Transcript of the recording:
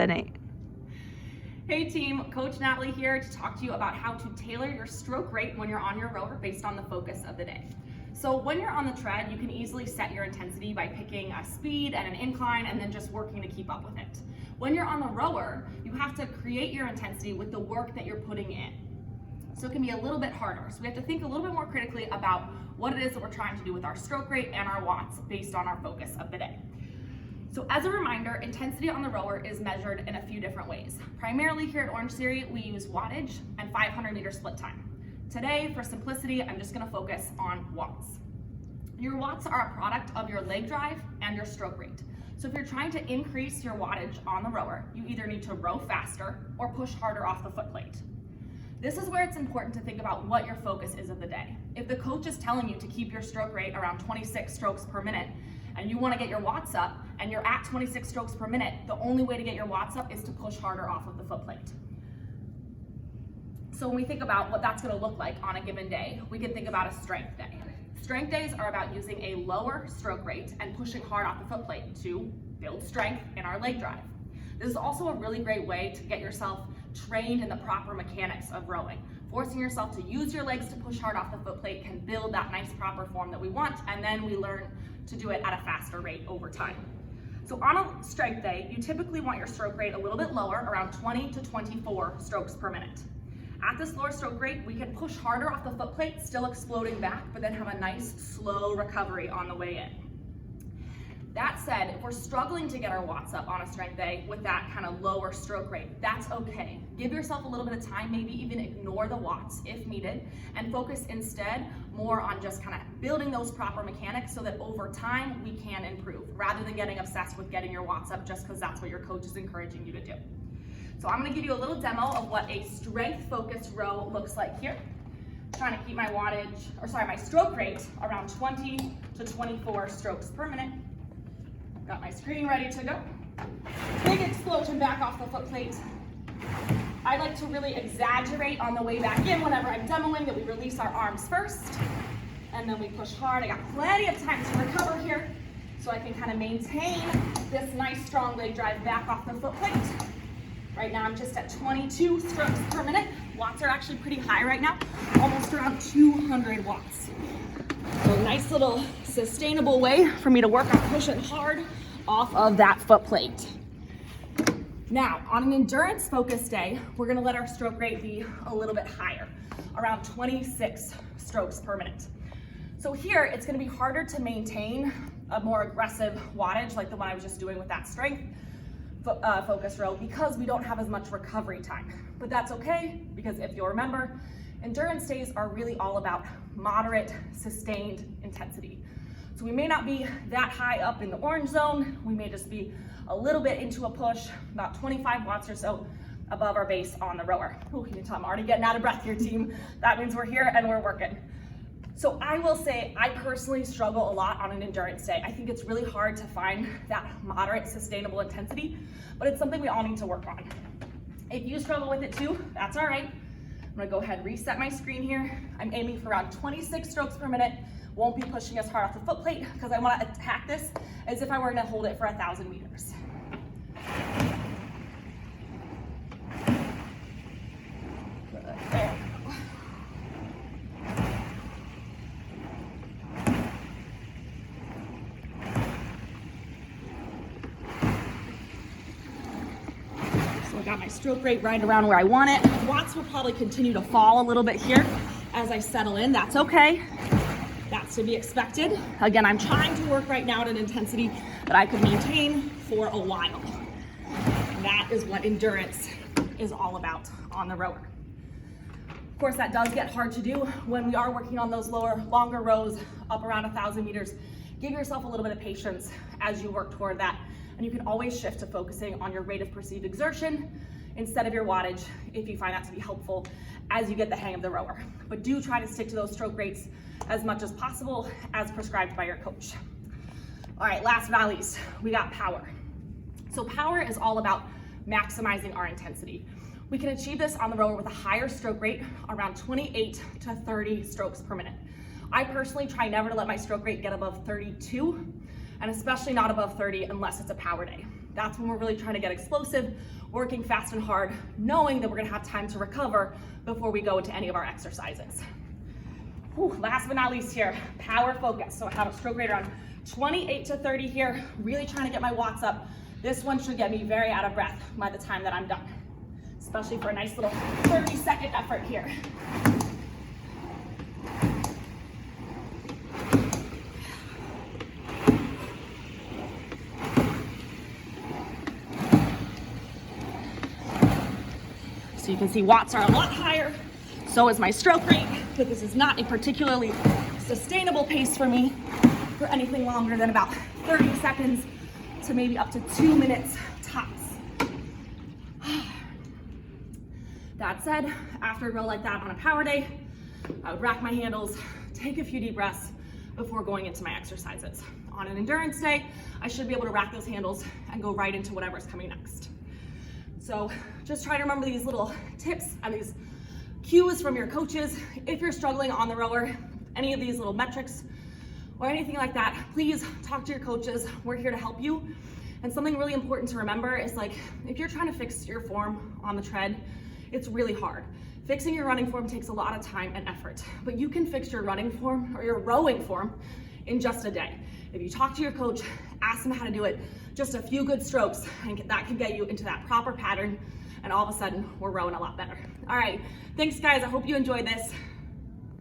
happening? Hey team, Coach Natalie here to talk to you about how to tailor your stroke rate when you're on your rower based on the focus of the day. So when you're on the tread, you can easily set your intensity by picking a speed and an incline and then just working to keep up with it. When you're on the rower, you have to create your intensity with the work that you're putting in. So it can be a little bit harder. So we have to think a little bit more critically about what it is that we're trying to do with our stroke rate and our watts based on our focus of the day. So as a reminder, intensity on the rower is measured in a few different ways. Primarily here at Orange Theory, we use wattage and 500-meter split time. Today, for simplicity, I'm just gonna focus on watts. Your watts are a product of your leg drive and your stroke rate. So if you're trying to increase your wattage on the rower, you either need to row faster or push harder off the foot plate. This is where it's important to think about what your focus is of the day. If the coach is telling you to keep your stroke rate around 26 strokes per minute, and you want to get your watts up, and you're at 26 strokes per minute, the only way to get your watts up is to push harder off of the foot plate. So when we think about what that's going to look like on a given day, we can think about a strength day. Strength days are about using a lower stroke rate and pushing hard off the foot plate to build strength in our leg drive. This is also a really great way to get yourself trained in the proper mechanics of rowing. Forcing yourself to use your legs to push hard off the foot plate can build that nice proper form that we want, and then we learn to do it at a faster rate over time. So on a strength day, you typically want your stroke rate a little bit lower, around 20 to 24 strokes per minute. At this lower stroke rate, we can push harder off the foot plate, still exploding back, but then have a nice slow recovery on the way in. That said, if we're struggling to get our watts up on a strength day with that kind of lower stroke rate, that's okay. Give yourself a little bit of time, maybe even ignore the watts if needed, and focus instead more on just kind of building those proper mechanics so that over time we can improve, rather than getting obsessed with getting your watts up just because that's what your coach is encouraging you to do. So I'm gonna give you a little demo of what a strength-focused row looks like here. Trying to keep my my stroke rate around 20 to 24 strokes per minute. Got my screen ready to go. Big explosion back off the foot plate. I like to really exaggerate on the way back in whenever I'm demoing that we release our arms first and then we push hard. I got plenty of time to recover here so I can kind of maintain this nice strong leg drive back off the foot plate. Right now I'm just at 22 strokes per minute. Watts are actually pretty high right now, almost around 200 watts. So nice little sustainable way for me to work on pushing hard off of that foot plate. Now, on an endurance focused day, we're gonna let our stroke rate be a little bit higher, around 26 strokes per minute. So here, it's gonna be harder to maintain a more aggressive wattage like the one I was just doing with that strength focus row because we don't have as much recovery time. But that's okay, because if you'll remember, endurance days are really all about moderate, sustained intensity. So we may not be that high up in the orange zone, we may just be a little bit into a push, about 25 watts or so above our base on the rower. Oh, you can tell I'm already getting out of breath here, team. That means we're here and we're working. So I will say, I personally struggle a lot on an endurance day. I think it's really hard to find that moderate, sustainable intensity, but it's something we all need to work on. If you struggle with it too, that's all right. I'm gonna go ahead and reset my screen here. I'm aiming for around 26 strokes per minute. Won't be pushing as hard off the foot plate because I wanna attack this as if I were gonna hold it for 1,000 meters. Good, there. Got my stroke rate right around where I want it. Watts will probably continue to fall a little bit here as I settle in. That's okay. That's to be expected. Again, I'm trying to work right now at an intensity that I could maintain for a while. That is what endurance is all about on the rower. Of course, that does get hard to do when we are working on those longer rows up around 1,000 meters. Give yourself a little bit of patience as you work toward that. And you can always shift to focusing on your rate of perceived exertion instead of your wattage if you find that to be helpful as you get the hang of the rower. But do try to stick to those stroke rates as much as possible as prescribed by your coach. All right, last but not least, we got power. So power is all about maximizing our intensity. We can achieve this on the rower with a higher stroke rate, around 28 to 30 strokes per minute. I personally try never to let my stroke rate get above 32, and especially not above 30 unless it's a power day. That's when we're really trying to get explosive, working fast and hard, knowing that we're gonna have time to recover before we go into any of our exercises. Whew, last but not least here, power focus. So I have a stroke rate around 28 to 30 here, really trying to get my watts up. This one should get me very out of breath by the time that I'm done, especially for a nice little 30-second effort here. So you can see watts are a lot higher. So is my stroke rate, but this is not a particularly sustainable pace for me for anything longer than about 30 seconds to maybe up to 2 minutes tops. That said, after a row like that on a power day, I would rack my handles, take a few deep breaths before going into my exercises. On an endurance day, I should be able to rack those handles and go right into whatever's coming next. So just try to remember these little tips and these cues from your coaches. If you're struggling on the rower, any of these little metrics or anything like that, please talk to your coaches. We're here to help you. And something really important to remember is, like, if you're trying to fix your form on the tread, it's really hard. Fixing your running form takes a lot of time and effort, but you can fix your running form or your rowing form in just a day. If you talk to your coach, ask them how to do it, just a few good strokes, and that can get you into that proper pattern, and all of a sudden, we're rowing a lot better. All right, thanks guys, I hope you enjoyed this.